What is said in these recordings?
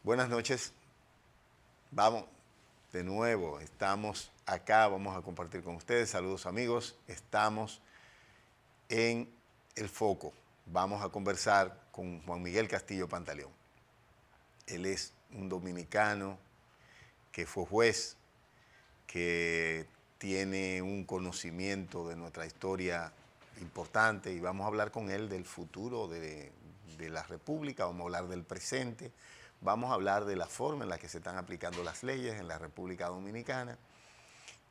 Buenas noches. Vamos, de nuevo, estamos acá, vamos a compartir con ustedes. Saludos amigos, estamos en El Foco. Vamos a conversar con Juan Miguel Castillo Pantaleón. Él es un dominicano que fue juez, que tiene un conocimiento de nuestra historia importante y vamos a hablar con él del futuro de la República, vamos a hablar del presente, vamos a hablar de la forma en la que se están aplicando las leyes en la República Dominicana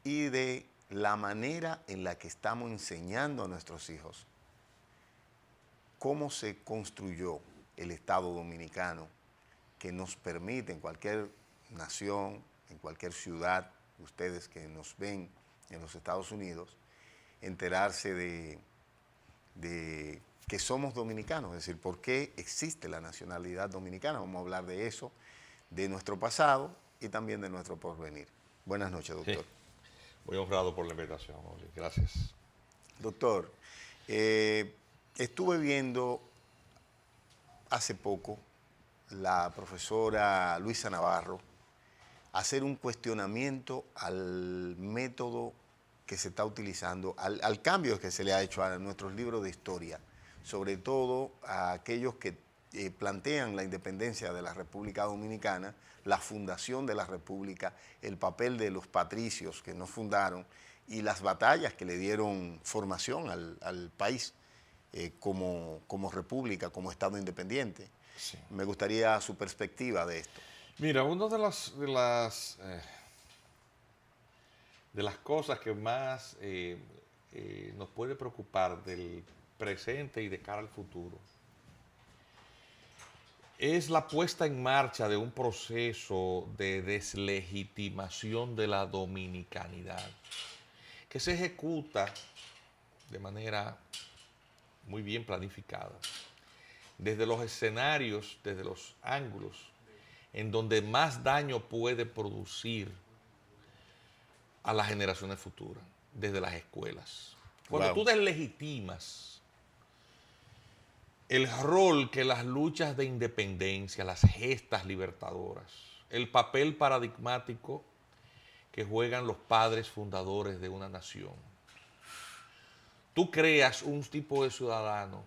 y de la manera en la que estamos enseñando a nuestros hijos cómo se construyó el Estado Dominicano que nos permite en cualquier nación, en cualquier ciudad, ustedes que nos ven en los Estados Unidos, enterarse de que somos dominicanos, es decir, por qué existe la nacionalidad dominicana. Vamos a hablar de eso, de nuestro pasado y también de nuestro porvenir. Buenas noches, doctor. Sí, muy honrado por la invitación, Oli. Gracias. Doctor, estuve viendo hace poco la profesora Luisa Navarro hacer un cuestionamiento al método que se está utilizando, al cambio que se le ha hecho a nuestros libros de historia, sobre todo a aquellos que plantean la independencia de la República Dominicana, la fundación de la República, el papel de los patricios que nos fundaron y las batallas que le dieron formación al país como república, como Estado independiente. Sí. Me gustaría su perspectiva de esto. Mira, una de las cosas que más nos puede preocupar del presente y de cara al futuro es la puesta en marcha de un proceso de deslegitimación de la dominicanidad que se ejecuta de manera muy bien planificada desde los escenarios, desde los ángulos en donde más daño puede producir a las generaciones futuras, desde las escuelas. Cuando tú deslegitimas el rol que las luchas de independencia, las gestas libertadoras, el papel paradigmático que juegan los padres fundadores de una nación, tú creas un tipo de ciudadano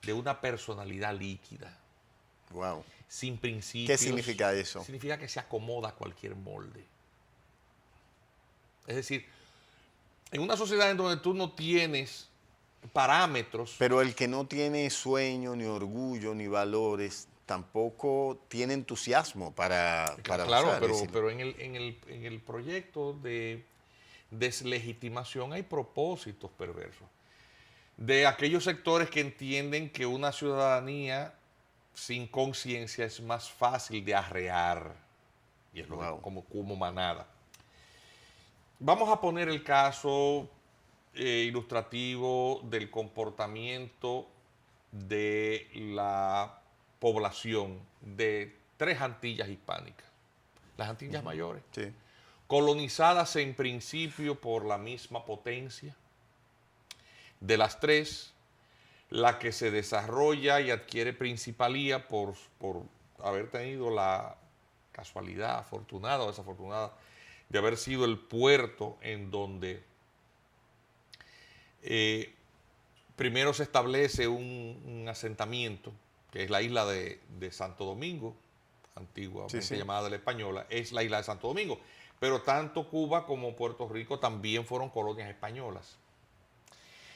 de una personalidad líquida. Wow. Sin principios. ¿Qué significa eso? Significa que se acomoda a cualquier molde. Es decir, en una sociedad en donde tú no tienes parámetros. Pero el que no tiene sueño, ni orgullo, ni valores, tampoco tiene entusiasmo para claro, avanzar, pero en el proyecto de deslegitimación hay propósitos perversos. De aquellos sectores que entienden que una ciudadanía sin conciencia es más fácil de arrear. Y es como manada. Vamos a poner el caso ilustrativo del comportamiento de la población de 3 Antillas hispánicas. Las Antillas mayores. Sí. Colonizadas en principio por la misma potencia. De las 3, la que se desarrolla y adquiere principalía por haber tenido la casualidad, afortunada o desafortunada, de haber sido el puerto en donde primero se establece un asentamiento, que es la isla de Santo Domingo, antiguamente llamada de la Española, es la isla de Santo Domingo. Pero tanto Cuba como Puerto Rico también fueron colonias españolas.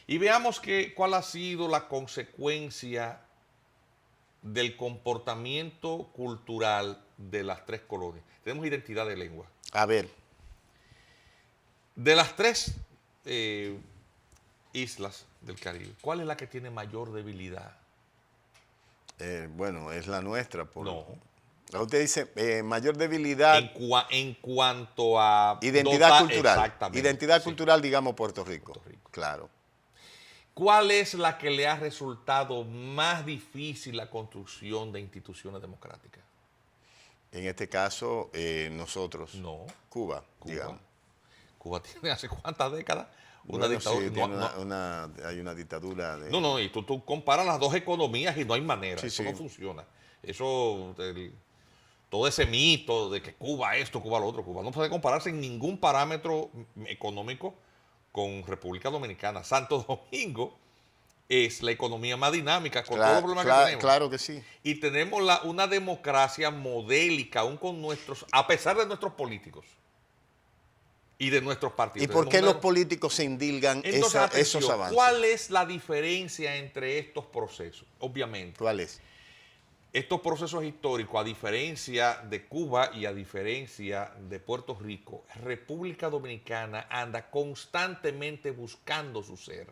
Y veamos cuál ha sido la consecuencia del comportamiento cultural de las 3 colonias. Tenemos identidad de lengua. A ver. De las 3 islas del Caribe, ¿cuál es la que tiene mayor debilidad? Bueno, es la nuestra. No. Usted dice mayor debilidad. En cuanto a identidad cultural. Exactamente. Identidad cultural, digamos, Puerto Rico. Claro. ¿Cuál es la que le ha resultado más difícil la construcción de instituciones democráticas? En este caso, nosotros. No. Cuba, digamos. Cuba tiene ¿hace cuántas décadas? Una dictadura. Sí, hay una dictadura. No, y tú comparas las 2 economías y no hay manera. Eso no funciona. Eso, todo ese mito de que Cuba esto, Cuba lo otro. Cuba no puede compararse en ningún parámetro económico con República Dominicana. Santo Domingo es la economía más dinámica con todos los problemas que tenemos. Claro que sí. Y tenemos una democracia modélica, aún con a pesar de nuestros políticos y de nuestros partidos. ¿Y por qué los políticos se indilgan esos avances? ¿Cuál es la diferencia entre estos procesos? Obviamente. ¿Cuál es? Estos procesos históricos, a diferencia de Cuba y a diferencia de Puerto Rico, República Dominicana anda constantemente buscando su ser,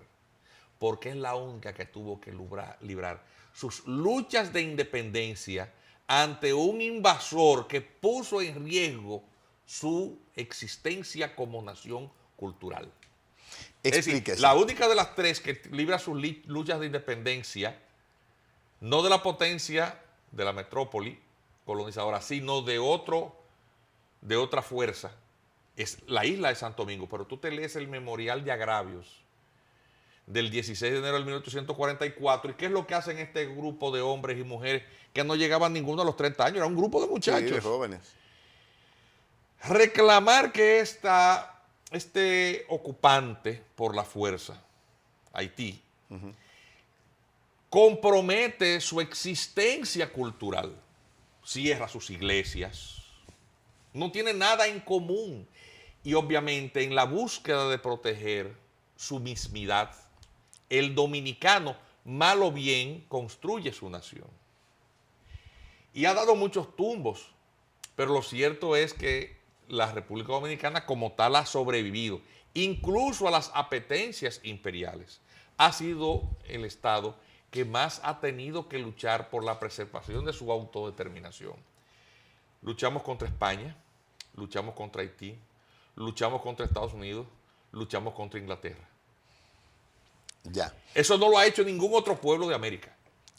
porque es la única que tuvo que librar sus luchas de independencia ante un invasor que puso en riesgo su existencia como nación cultural. Explíquese. Es decir, la única de las tres que libra sus luchas de independencia, no de la potencia de la metrópoli colonizadora, sino de otra fuerza, es la isla de Santo Domingo. Pero tú te lees el Memorial de Agravios del 16 de enero del 1844, ¿y qué es lo que hacen este grupo de hombres y mujeres que no llegaban ninguno a los 30 años? Era un grupo de muchachos. Sí, de jóvenes. Reclamar que este ocupante por la fuerza, Haití, compromete su existencia cultural, cierra sus iglesias, no tiene nada en común. Y obviamente en la búsqueda de proteger su mismidad, el dominicano, mal o bien, construye su nación. Y ha dado muchos tumbos, pero lo cierto es que la República Dominicana como tal ha sobrevivido, incluso a las apetencias imperiales. Ha sido el Estado que más ha tenido que luchar por la preservación de su autodeterminación. Luchamos contra España, luchamos contra Haití, luchamos contra Estados Unidos, luchamos contra Inglaterra. Ya. Eso no lo ha hecho ningún otro pueblo de América.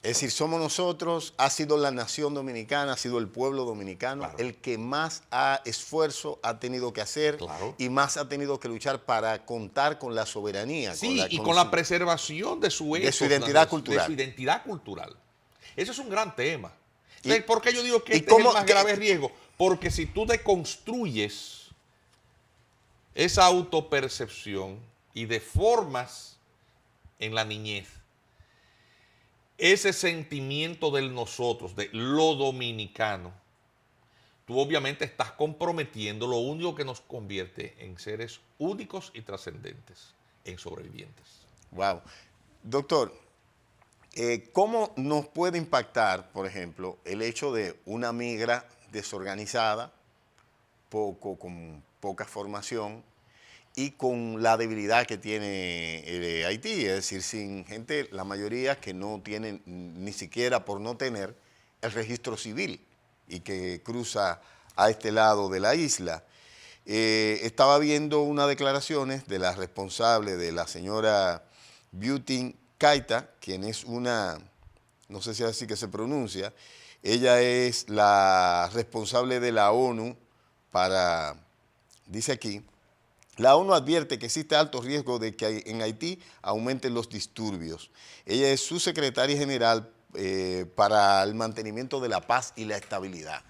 Es decir, somos nosotros, ha sido la nación dominicana, ha sido el pueblo dominicano, claro, el que más esfuerzo ha tenido que hacer, claro, y más ha tenido que luchar para contar con la soberanía. Sí, con la preservación de su identidad cultural. De su identidad cultural. Eso es un gran tema. ¿Por qué yo digo que este es el más grave riesgo? Porque si tú deconstruyes esa autopercepción y deformas en la niñez ese sentimiento del nosotros, de lo dominicano, tú obviamente estás comprometiendo lo único que nos convierte en seres únicos y trascendentes, en sobrevivientes. Wow. Doctor, ¿cómo nos puede impactar, por ejemplo, el hecho de una migra desorganizada, con poca formación y con la debilidad que tiene Haití? Es decir, sin gente, la mayoría que no tienen, ni siquiera por no tener el registro civil y que cruza a este lado de la isla. Estaba viendo unas declaraciones de la responsable, de la señora Beauty Kaita, quien es una, no sé si es así que se pronuncia, ella es la responsable de la ONU para, dice aquí, la ONU advierte que existe alto riesgo de que en Haití aumenten los disturbios. Ella es su secretaria general para el mantenimiento de la paz y la estabilidad.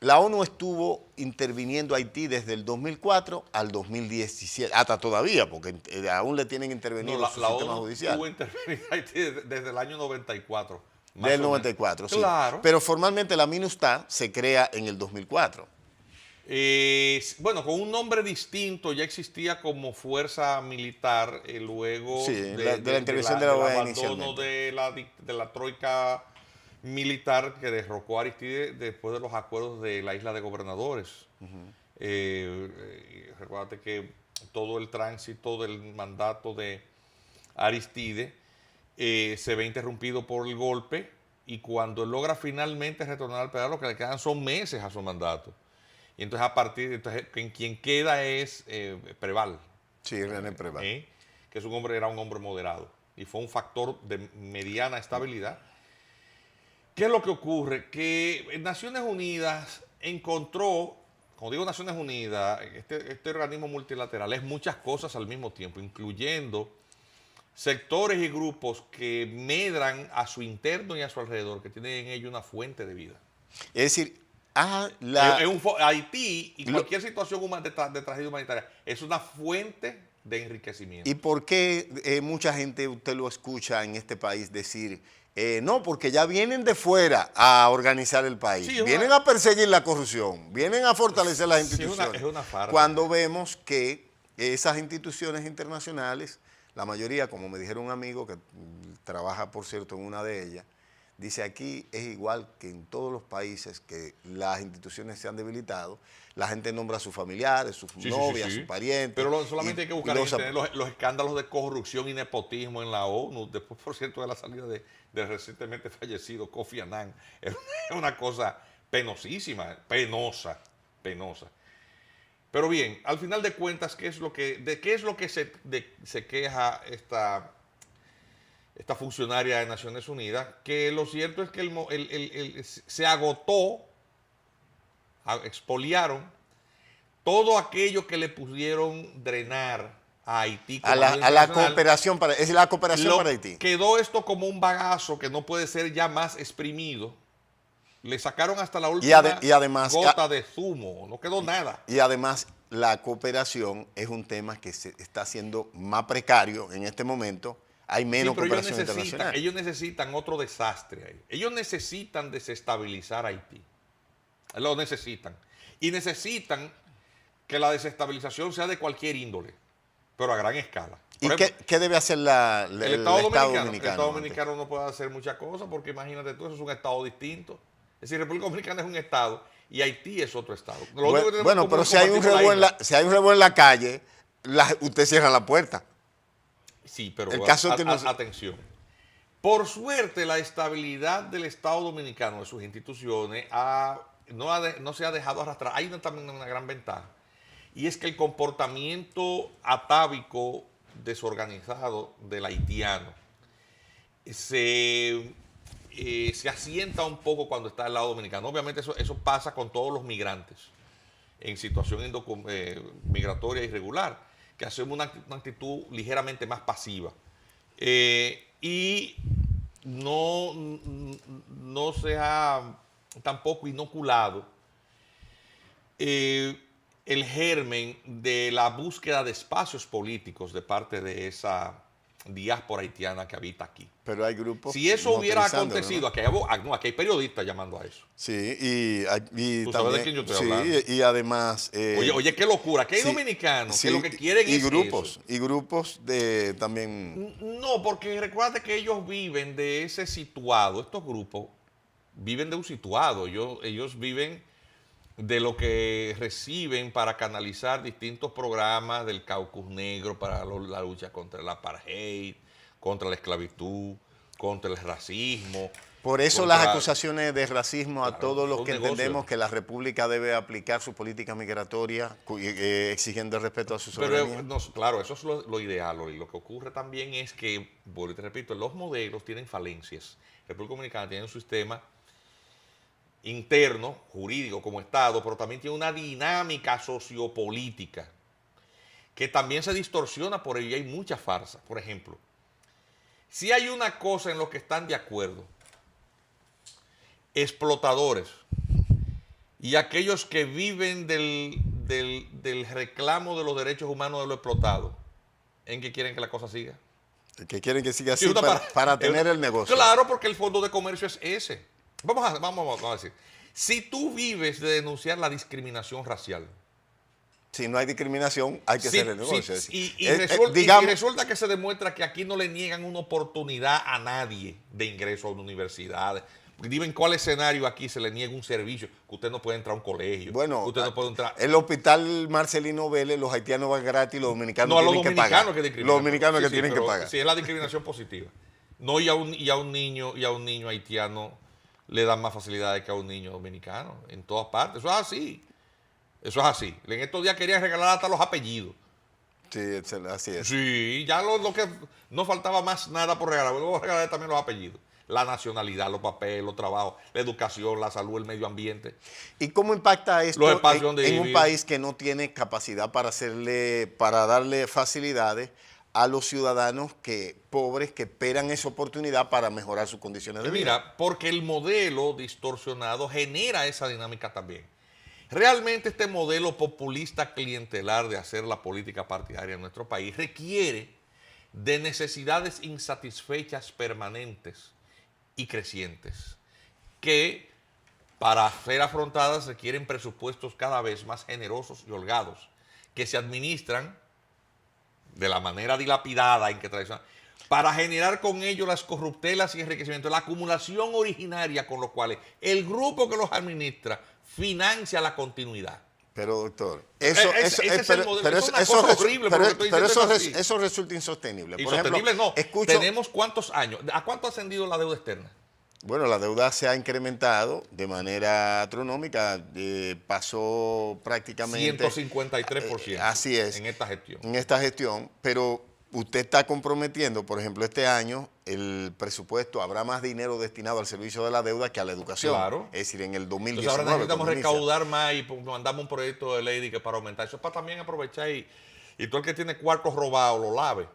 La ONU estuvo interviniendo a Haití desde el 2004 al 2017, hasta todavía, porque aún le tienen intervenido su sistema judicial. La ONU estuvo interveniendo a Haití desde el año 94. Del 94, sí. Claro. Pero formalmente la MINUSTAH se crea en el 2004. Bueno, con un nombre distinto, ya existía como fuerza militar luego de la intervención de la OEA abandono de la troika militar que derrocó a Aristide después de los acuerdos de la isla de Gobernadores. Recuérdate que todo el tránsito del mandato de Aristide se ve interrumpido por el golpe, y cuando él logra finalmente retornar al poder, lo que le quedan son meses a su mandato. Y entonces entonces quien queda es Preval. Sí, René Preval. Que era un hombre moderado y fue un factor de mediana estabilidad. ¿Qué es lo que ocurre? Que Naciones Unidas encontró, como digo Naciones Unidas, este organismo multilateral es muchas cosas al mismo tiempo, incluyendo sectores y grupos que medran a su interno y a su alrededor, que tienen en ello una fuente de vida. Es decir, Haití y cualquier situación de tragedia humanitaria es una fuente de enriquecimiento. ¿Y por qué mucha gente usted lo escucha en este país decir, no, porque ya vienen de fuera a organizar el país, Sí, vienen a perseguir la corrupción, vienen a fortalecer las instituciones? Es una farsa. Cuando vemos que esas instituciones internacionales, la mayoría, como me dijeron un amigo que trabaja, por cierto, en una de ellas, dice aquí es igual que en todos los países que las instituciones se han debilitado, la gente nombra a sus familiares, sus novias, sus parientes. Pero solamente hay que buscar los escándalos de corrupción y nepotismo en la ONU, después, por cierto, de la salida del recientemente fallecido Kofi Annan. Es una cosa penosísima, penosa. Pero bien, al final de cuentas, ¿de qué es lo que se queja esta funcionaria de Naciones Unidas? Que lo cierto es que se agotó, expoliaron todo aquello que le pudieron drenar a Haití. A la cooperación para Haití. Quedó esto como un bagazo que no puede ser ya más exprimido. Le sacaron hasta la última gota de zumo, no quedó nada. Y además, la cooperación es un tema que se está haciendo más precario en este momento. Hay menos cooperación internacional. Ellos necesitan otro desastre ahí. Ellos necesitan desestabilizar Haití. Lo necesitan. Y necesitan que la desestabilización sea de cualquier índole, pero a gran escala. ¿Y qué debe hacer el Estado Dominicano? El Estado Dominicano no puede hacer muchas cosas porque imagínate tú, eso es un Estado distinto. Es decir, República Dominicana es un Estado y Haití es otro Estado. Bueno, pero si hay un revuelo en la calle, usted cierra la puerta. Sí, pero atención. Por suerte, la estabilidad del Estado Dominicano, de sus instituciones, no se ha dejado arrastrar. Hay también una gran ventaja. Y es que el comportamiento atávico, desorganizado del haitiano se asienta un poco cuando está al lado dominicano. Obviamente eso pasa con todos los migrantes en situación migratoria irregular, que hacemos una actitud ligeramente más pasiva. Y no se ha tampoco inoculado el germen de la búsqueda de espacios políticos de parte de esa diáspora haitiana que habita aquí. Pero hay grupos. Si eso hubiera acontecido, ¿no? Aquí hay periodistas llamando a eso. Sí, y ¿Tú también, sabes de quién yo estoy hablando? Y además. Oye, qué locura, que hay dominicanos que lo que quieren es grupos, eso. Y grupos de también. No, porque recuerda que ellos viven de ese situado, estos grupos viven de un situado, ellos viven de lo que reciben para canalizar distintos programas del Caucus Negro para la lucha contra el apartheid, contra la esclavitud, contra el racismo. Por eso las acusaciones de racismo a todos los que entendemos que la República debe aplicar su política migratoria exigiendo el respeto a su soberanía. Claro, eso es lo ideal. Y lo que ocurre también es que, bueno, te repito, los modelos tienen falencias. La República Dominicana tiene un sistema interno, jurídico como Estado, pero también tiene una dinámica sociopolítica que también se distorsiona por ello y hay mucha farsa. Por ejemplo, si hay una cosa en lo que están de acuerdo, explotadores y aquellos que viven del reclamo de los derechos humanos de los explotados, ¿en qué quieren que la cosa siga? Que quieren que siga así para tener el negocio. Claro, porque el fondo de comercio es ese. Vamos a decir, si tú vives de denunciar la discriminación racial. Si no hay discriminación, hay que hacer el negocio. Y resulta que se demuestra que aquí no le niegan una oportunidad a nadie de ingreso a una universidad. Dime en cuál escenario aquí se le niega un servicio, que usted no puede entrar a un colegio. Bueno, usted no puede entrar. El hospital Marcelino Vélez, los haitianos van gratis, los dominicanos tienen que pagar. Los dominicanos que tienen que pagar. Sí, es la discriminación positiva. No, y a un niño haitiano le dan más facilidades que a un niño dominicano, en todas partes. Eso es así. Eso es así. En estos días querían regalar hasta los apellidos. Sí, así es. Sí, ya lo que no faltaba más nada por regalar. Luego regalar también los apellidos. La nacionalidad, los papeles, los trabajos, la educación, la salud, el medio ambiente. ¿Y cómo impacta esto en un país que no tiene capacidad para darle facilidades a los ciudadanos pobres que esperan esa oportunidad para mejorar sus condiciones de vida. Mira, porque el modelo distorsionado genera esa dinámica también. Realmente este modelo populista clientelar de hacer la política partidaria en nuestro país requiere de necesidades insatisfechas permanentes y crecientes, que para ser afrontadas requieren presupuestos cada vez más generosos y holgados, que se administran de la manera dilapidada en que tradicional, para generar con ello las corruptelas y enriquecimiento, la acumulación originaria con lo cual el grupo que los administra financia la continuidad. Pero doctor, eso resulta insostenible. Por Insostenible ejemplo, no. ¿Tenemos cuántos años? ¿A cuánto ha ascendido la deuda externa? Bueno, la deuda se ha incrementado de manera astronómica, pasó prácticamente 153%. Así es. En esta gestión. En esta gestión, pero usted está comprometiendo, por ejemplo, este año el presupuesto, habrá más dinero destinado al servicio de la deuda que a la educación. Claro. Es decir, en el 2019. Entonces ahora necesitamos recaudar más y mandamos un proyecto de ley que para aumentar. Eso es para también aprovechar y todo el que tiene cuartos robados lo lave.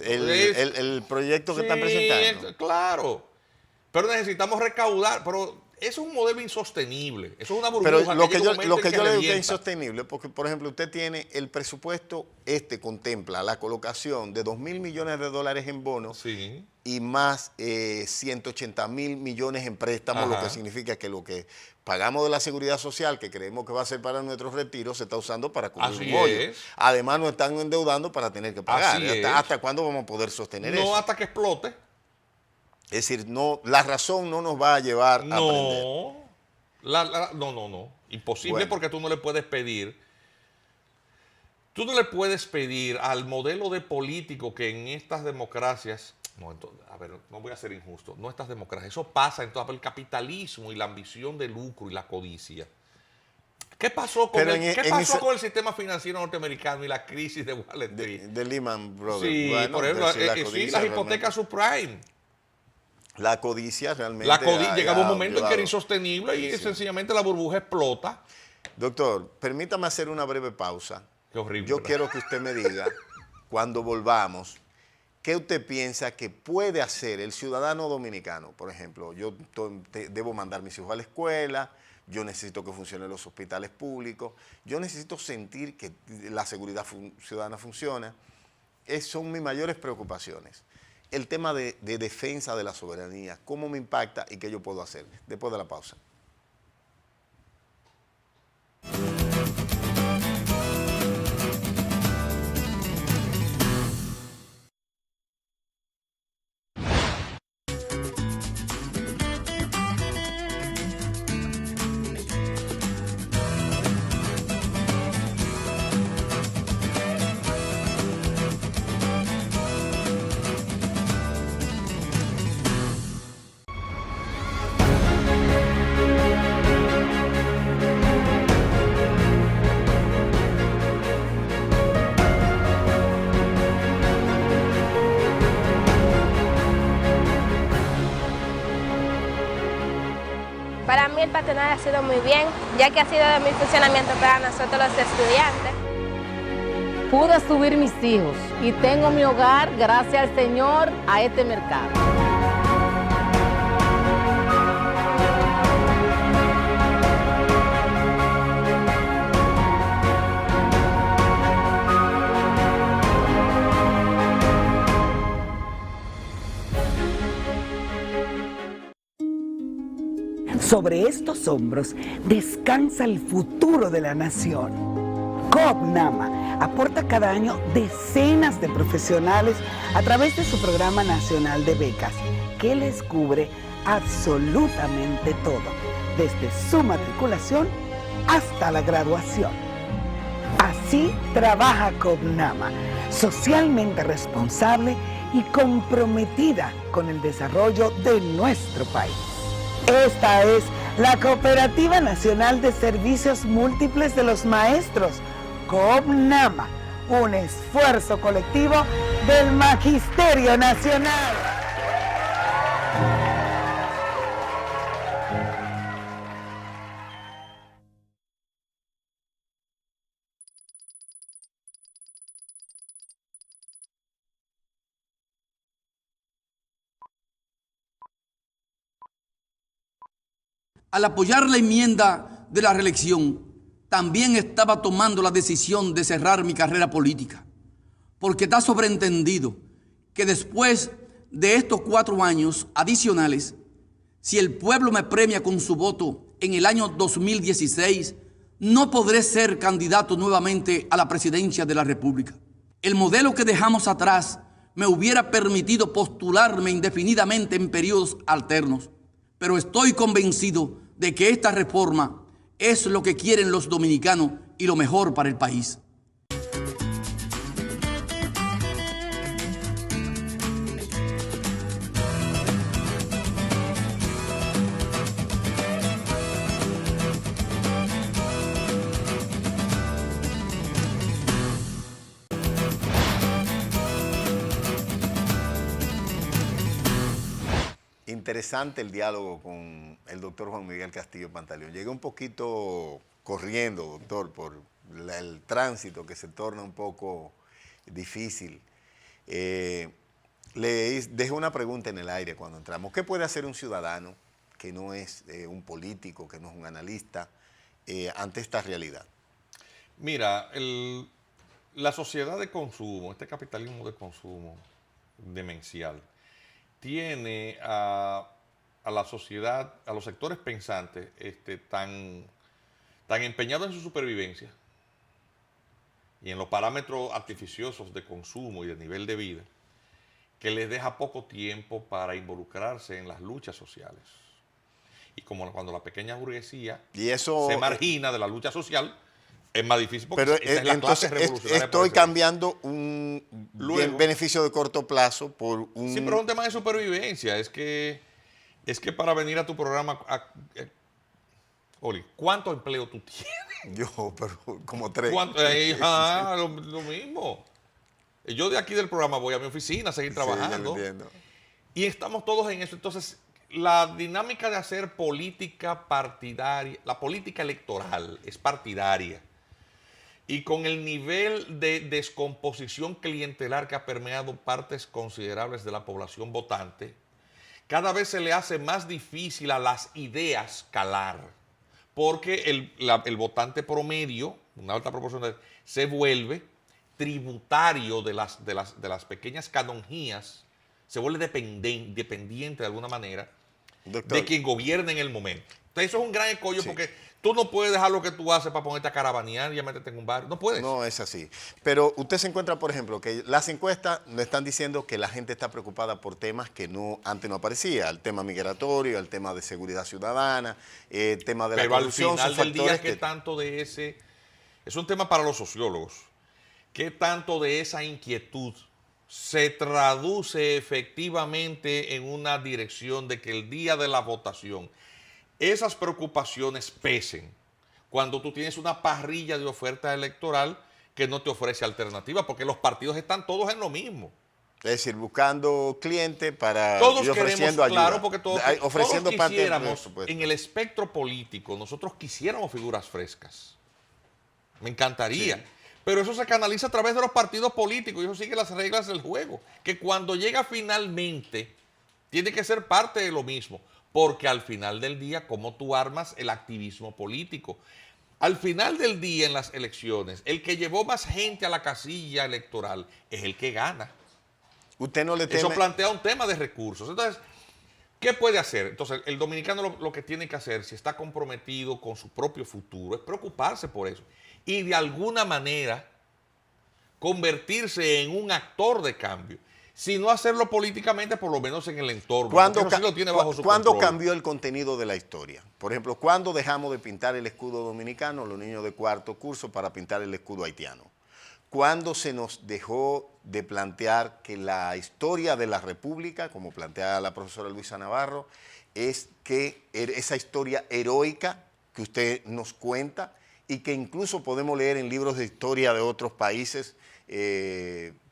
El proyecto que están presentando. Claro. Pero necesitamos recaudar. Pero eso es un modelo insostenible. Eso es una burbuja. Pero lo que yo le digo que es es insostenible, porque, por ejemplo, usted tiene el presupuesto, contempla la colocación de 2.000 millones de dólares en bonos, sí, y más 180.000 millones en préstamos, lo que significa que lo que pagamos de la seguridad social, que creemos que va a ser para nuestros retiros, se está usando para cubrir un hoyo. Además, nos están endeudando para tener que pagar. ¿Hasta cuándo vamos a poder sostener eso? No, hasta que explote. Es decir, no, la razón no nos va a llevar a aprender. No. Imposible, porque tú no le puedes pedir. Tú no le puedes pedir al modelo de político que en estas democracias. No, entonces, a ver, no voy a ser injusto. No estas democracias. Eso pasa en todo el capitalismo y la ambición de lucro y la codicia. ¿Qué pasó con el sistema financiero norteamericano y la crisis de Wall Street? De Lehman Brothers. Sí, bueno, por ejemplo, las hipotecas subprime. La codicia realmente. Llegaba un momento en que era insostenible y sencillamente la burbuja explota. Doctor, permítame hacer una breve pausa. Qué horrible. Yo quiero que usted me diga, cuando volvamos, ¿qué usted piensa que puede hacer el ciudadano dominicano? Por ejemplo, yo debo mandar a mis hijos a la escuela, yo necesito que funcionen los hospitales públicos, yo necesito sentir que la seguridad ciudadana funciona. Esas son mis mayores preocupaciones. El tema de defensa de la soberanía, cómo me impacta y qué yo puedo hacer. Después de la pausa. Para mí el patronal ha sido muy bien, ya que ha sido de mi funcionamiento para nosotros los estudiantes. Pude subir mis hijos y tengo mi hogar, gracias al Señor, a este mercado. Sobre estos hombros descansa el futuro de la nación. COP-NAMA aporta cada año decenas de profesionales a través de su programa nacional de becas, que les cubre absolutamente todo, desde su matriculación hasta la graduación. Así trabaja COP-NAMA, socialmente responsable y comprometida con el desarrollo de nuestro país. Esta es la Cooperativa Nacional de Servicios Múltiples de los Maestros, COP-NAMA, un esfuerzo colectivo del Magisterio Nacional. Al apoyar la enmienda de la reelección, también estaba tomando la decisión de cerrar mi carrera política, porque está sobreentendido que después de estos 4 años adicionales, si el pueblo me premia con su voto en el año 2016, no podré ser candidato nuevamente a la presidencia de la República. El modelo que dejamos atrás me hubiera permitido postularme indefinidamente en periodos alternos, pero estoy convencido de que esta reforma es lo que quieren los dominicanos y lo mejor para el país. Interesante el diálogo con el doctor Juan Miguel Castillo Pantaleón. Llegué un poquito corriendo, doctor, por el tránsito que se torna un poco difícil. Le dejé una pregunta en el aire cuando entramos. ¿Qué puede hacer un ciudadano que no es un político, que no es un analista, ante esta realidad? Mira, la sociedad de consumo, este capitalismo de consumo demencial, tiene a la sociedad, a los sectores pensantes tan empeñados en su supervivencia y en los parámetros artificiosos de consumo y de nivel de vida, que les deja poco tiempo para involucrarse en las luchas sociales. Y como cuando la pequeña burguesía se margina de la lucha social, es más difícil porque pero esta es la clase revolucionaria. Estoy cambiando un beneficio de corto plazo por un... Sí, pero es un tema de supervivencia. Es que para venir a tu programa... Oli, ¿cuánto empleo tú tienes? Yo, pero como 3. Lo mismo. Yo de aquí del programa voy a mi oficina a seguir trabajando. Sí, entiendo. Y estamos todos en eso. Entonces, la dinámica de hacer política partidaria, la política electoral es partidaria. Y con el nivel de descomposición clientelar que ha permeado partes considerables de la población votante, cada vez se le hace más difícil a las ideas calar, porque el votante promedio, una alta proporción, se vuelve tributario de las pequeñas canonjías, se vuelve dependiente de alguna manera, doctor, de quien gobierna en el momento. Entonces eso es un gran escollo, sí, porque tú no puedes dejar lo que tú haces para ponerte a caravanear y a meterte en un bar. No puedes. No, es así. Pero usted se encuentra, por ejemplo, que las encuestas nos están diciendo que la gente está preocupada por temas que antes no aparecía. El tema migratorio, el tema de seguridad ciudadana, el tema de la corrupción. Pero al final del día, ¿qué tanto de ese? Es un tema para los sociólogos. ¿Qué tanto de esa inquietud se traduce efectivamente en una dirección de que el día de la votación esas preocupaciones pesen cuando tú tienes una parrilla de oferta electoral que no te ofrece alternativa, porque los partidos están todos en lo mismo? Es decir, buscando clientes para todos y ofreciendo queremos, ayuda. Claro, porque todos quisiéramos, en el espectro político, nosotros quisiéramos figuras frescas. Me encantaría. Sí. Pero eso se canaliza a través de los partidos políticos y eso sigue las reglas del juego. Que cuando llega finalmente, tiene que ser parte de lo mismo. Porque al final del día, ¿cómo tú armas el activismo político? Al final del día, en las elecciones, el que llevó más gente a la casilla electoral es el que gana. ¿Usted no le teme? Eso plantea un tema de recursos. Entonces, ¿qué puede hacer? Entonces, el dominicano lo que tiene que hacer, si está comprometido con su propio futuro, es preocuparse por eso. Y de alguna manera, convertirse en un actor de cambio. Si no hacerlo políticamente, por lo menos en el entorno. ¿Cuándo cambió el contenido de la historia? Por ejemplo, ¿cuándo dejamos de pintar el escudo dominicano, los niños de cuarto curso, para pintar el escudo haitiano? ¿Cuándo se nos dejó de plantear que la historia de la República, como plantea la profesora Luisa Navarro, es que esa historia heroica que usted nos cuenta y que incluso podemos leer en libros de historia de otros países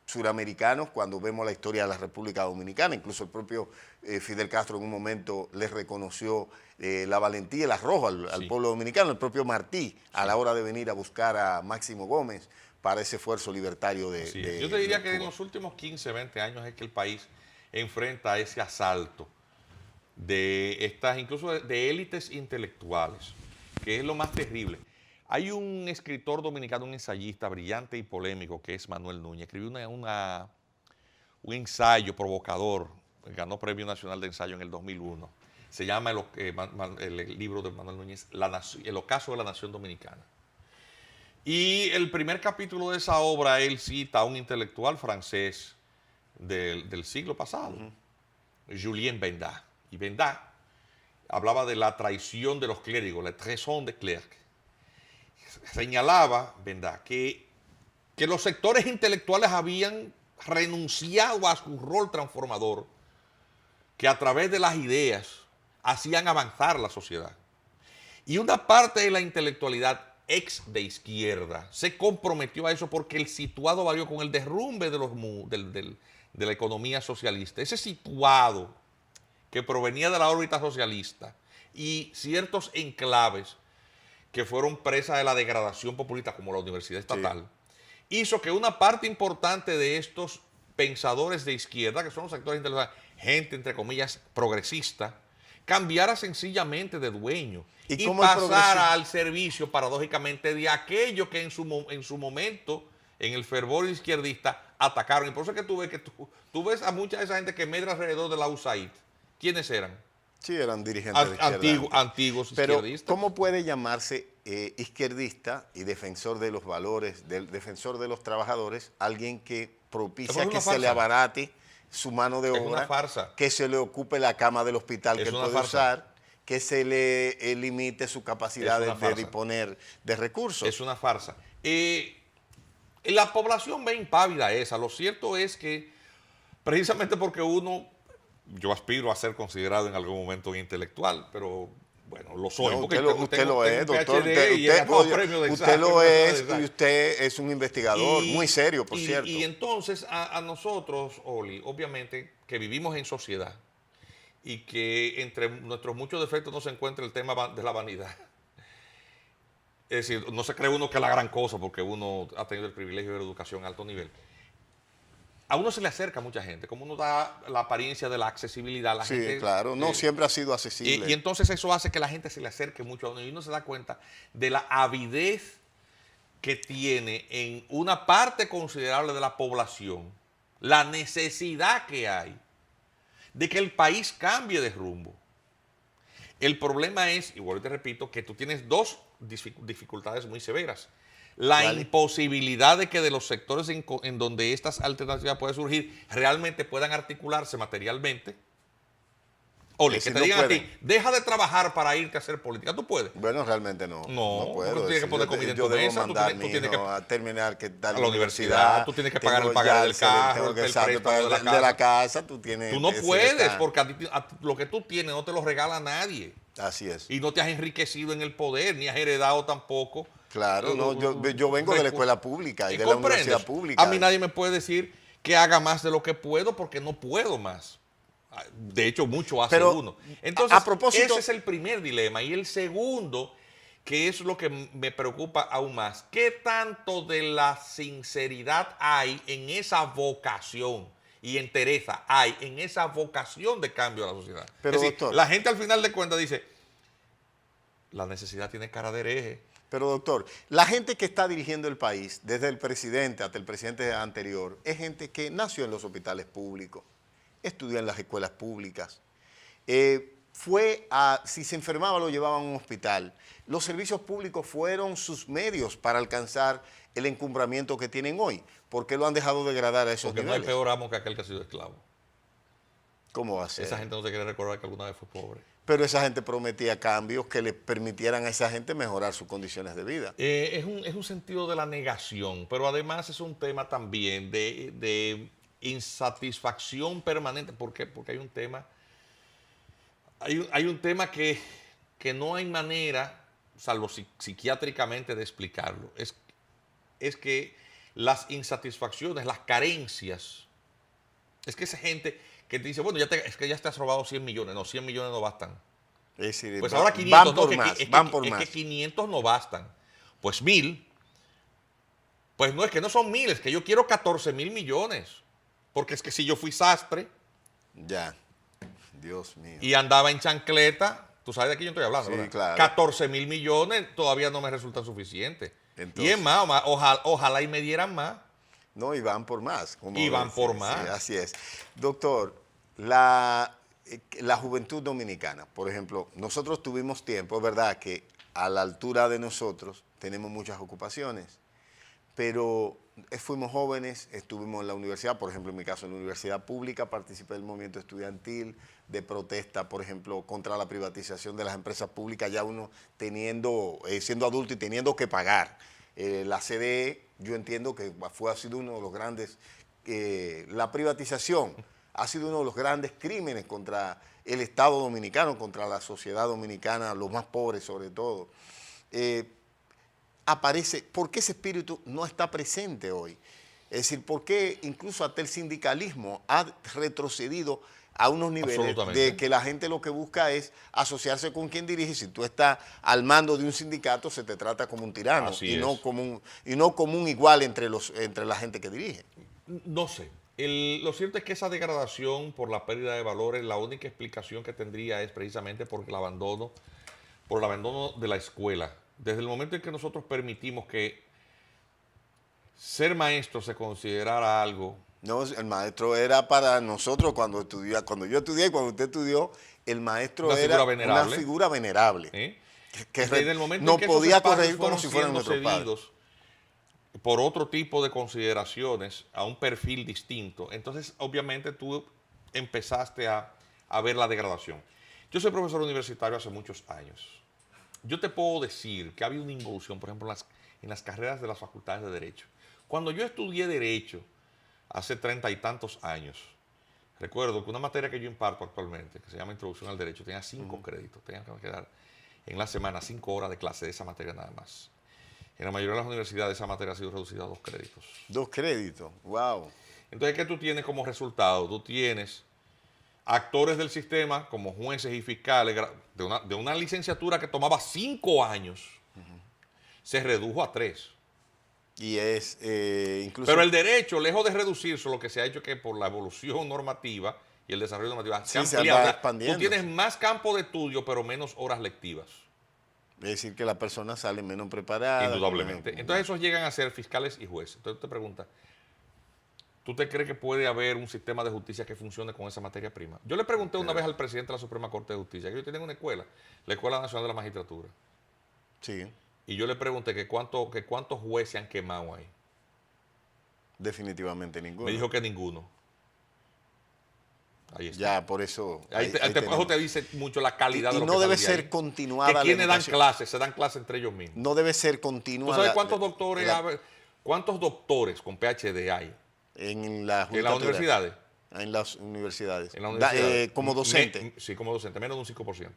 suramericanos cuando vemos la historia de la República Dominicana? Incluso el propio Fidel Castro en un momento les reconoció la valentía y el arrojo al pueblo dominicano, el propio Martí, a la hora de venir a buscar a Máximo Gómez para ese esfuerzo libertario de Yo te diría que en los últimos 15, 20 años es que el país enfrenta ese asalto de estas, incluso de élites intelectuales, que es lo más terrible. Hay un escritor dominicano, un ensayista brillante y polémico, que es Manuel Núñez. Escribió un ensayo provocador, ganó Premio Nacional de Ensayo en el 2001. Se llama el libro de Manuel Núñez, El ocaso de la nación dominicana. Y el primer capítulo de esa obra, él cita a un intelectual francés del siglo pasado, Julien Bendat. Y Bendat hablaba de la traición de los clérigos, la trahison des clercs. Señalaba, Bendat, que los sectores intelectuales habían renunciado a su rol transformador, que a través de las ideas hacían avanzar la sociedad. Y una parte de la intelectualidad ex de izquierda se comprometió a eso porque el situado varió con el derrumbe de la economía socialista. Ese situado que provenía de la órbita socialista y ciertos enclaves que fueron presas de la degradación populista, como la Universidad Estatal, hizo que una parte importante de estos pensadores de izquierda, que son los sectores intelectuales, gente, entre comillas, progresista, cambiara sencillamente de dueño y pasara al servicio, paradójicamente, de aquello que en su momento, en el fervor izquierdista, atacaron. Y por eso es que tú ves a mucha de esa gente que medra alrededor de la USAID. ¿Quiénes eran? Sí, eran dirigentes de izquierda. Antiguos pero, izquierdistas. ¿cómo puede llamarse izquierdista y defensor de los valores, defensor de los trabajadores, alguien que propicia que se le abarate su mano de obra? Es una farsa. Que se le ocupe la cama del hospital que él puede usar, que se le limite su capacidad de disponer de recursos? Es una farsa. La población ve impávida esa. Lo cierto es que, precisamente porque yo aspiro a ser considerado en algún momento un intelectual, pero bueno, lo soy. No, porque usted lo es, doctor. Usted lo es y usted es un investigador muy serio, por cierto. Y entonces a nosotros, Oli, obviamente que vivimos en sociedad y que entre nuestros muchos defectos no se encuentra el tema de la vanidad. Es decir, no se cree uno que es la gran cosa porque uno ha tenido el privilegio de la educación a alto nivel. A uno se le acerca mucha gente, como uno da la apariencia de la accesibilidad. La gente, claro, no siempre ha sido accesible. Y entonces eso hace que la gente se le acerque mucho a uno y uno se da cuenta de la avidez que tiene en una parte considerable de la población, la necesidad que hay de que el país cambie de rumbo. El problema es, y vuelvo y te repito, que tú tienes dos dificultades muy severas. La imposibilidad de que de los sectores en donde estas alternativas pueden surgir realmente puedan articularse materialmente. Oli, que te digan a ti, deja de trabajar para irte a hacer política. ¿Tú puedes? Bueno, realmente no. No puedo. Tú tienes que poner comida en tu mesa. Yo debo mandar a mi hijo a terminar a la universidad. Tú tienes que pagar el pagar del carro, el préstamo de la casa. Tú no puedes, porque lo que tú tienes no te lo regala nadie. Así es. Y no te has enriquecido en el poder, ni has heredado tampoco. Claro, yo vengo de la escuela pública y de la universidad pública. A mí nadie me puede decir que haga más de lo que puedo porque no puedo más. De hecho, mucho hace uno. Entonces, a propósito, ese es el primer dilema. Y el segundo, que es lo que me preocupa aún más, ¿qué tanto de la sinceridad hay en esa vocación y entereza hay en esa vocación de cambio a la sociedad? Pero, es decir, doctor, la gente al final de cuentas dice, la necesidad tiene cara de hereje. Pero, doctor, la gente que está dirigiendo el país, desde el presidente hasta el presidente anterior, es gente que nació en los hospitales públicos, estudió en las escuelas públicas, si se enfermaba lo llevaban a un hospital. Los servicios públicos fueron sus medios para alcanzar el encumbramiento que tienen hoy. ¿Por qué lo han dejado degradar a esos niveles? Porque no hay peor amo que aquel que ha sido esclavo. ¿Cómo va a ser? Esa gente no se quiere recordar que alguna vez fue pobre. Pero esa gente prometía cambios que le permitieran a esa gente mejorar sus condiciones de vida. Es un sentido de la negación, pero además es un tema también de insatisfacción permanente. ¿Por qué? Porque hay un tema, hay un tema que no hay manera, salvo psiquiátricamente, de explicarlo. Es que las insatisfacciones, las carencias, es que esa gente que te dice, bueno, es que ya te has robado 100 millones. No, 100 millones no bastan. Es decir, pues ahora 500, van por más. Es que 500 no bastan. Pues 1000. Pues no, es que no son 1000, es que yo quiero 14.000 millones. Porque es que si yo fui sastre. Ya. Dios mío. Y andaba en chancleta. Tú sabes de qué yo estoy hablando, Sí, ¿verdad? claro. 14.000 millones todavía no me resultan suficientes. Entonces- Y es más, ojalá y me dieran más. No, y van por más. Como Y van por sí, más. sí, así es. Doctor, la juventud dominicana, por ejemplo, nosotros tuvimos tiempo, es verdad que a la altura de nosotros tenemos muchas ocupaciones, pero fuimos jóvenes, estuvimos en la universidad, por ejemplo, en mi caso en la universidad pública, participé del movimiento estudiantil de protesta, por ejemplo, contra la privatización de las empresas públicas, ya uno siendo adulto y teniendo que pagar. La CDE, yo entiendo que ha sido uno de los grandes, la privatización ha sido uno de los grandes crímenes contra el Estado dominicano, contra la sociedad dominicana, los más pobres sobre todo. ¿Por qué ese espíritu no está presente hoy? Es decir, ¿por qué incluso hasta el sindicalismo ha retrocedido a unos niveles Absolutamente. de que la gente lo que busca es asociarse con quien dirige? Si tú estás al mando de un sindicato, se te trata como un tirano Así y es. no como un igual entre la gente que dirige. No sé. Lo cierto es que esa degradación por la pérdida de valores, la única explicación que tendría es precisamente por el abandono de la escuela. Desde el momento en que nosotros permitimos que ser maestro se considerara algo. No, el maestro era para nosotros cuando yo estudié y cuando usted estudió, el maestro Una era figura venerable. una figura venerable. ¿eh? Que Desde el momento no en que esos podía espacios corregir como fueron si fueran siendo nuestros padres. cedidos por otro tipo de consideraciones a un perfil distinto, entonces obviamente tú empezaste a ver la degradación. Yo soy profesor universitario hace muchos años. Yo te puedo decir que ha habido una involución, por ejemplo, en las carreras de las facultades de Derecho. Cuando yo estudié Derecho hace 30 y tantos años, recuerdo que una materia que yo imparto actualmente, que se llama Introducción al Derecho, tenía 5 créditos. Tenía que quedar en la semana 5 horas de clase de esa materia nada más. En la mayoría de las universidades esa materia ha sido reducida a 2 créditos. 2 créditos, wow. Entonces, ¿qué tú tienes como resultado? Tú tienes actores del sistema como jueces y fiscales de una licenciatura que tomaba 5 años, se redujo a 3. Y es incluso... Pero el derecho, lejos de reducirse, lo que se ha hecho es que por la evolución normativa y el desarrollo normativo Sí, se ampliado. anda expandiendo. Tú tienes más campo de estudio, pero menos horas lectivas. Es decir, que la persona sale menos preparada. Indudablemente. Entonces esos llegan a ser fiscales y jueces. Entonces te preguntas, ¿tú te crees que puede haber un sistema de justicia que funcione con esa materia prima? Yo le pregunté una vez al presidente de la Suprema Corte de Justicia, que ellos tienen una escuela, la Escuela Nacional de la Magistratura. Sí, Y yo le pregunté que cuántos jueces han quemado ahí. definitivamente ninguno. Me dijo que ninguno. Ahí está. Ya, por eso... Eso tenemos. te dice mucho la calidad Y de lo no que debe sale de ser ahí. continuada Que la quienes dan educación. clases, se dan clases entre ellos mismos. No debe ser ¿Tú continuada. sabes cuántos doctores con PhD hay en la en las universidades? En las universidades. En las universidades. Como docente. Sí, como docente, menos de un 5%.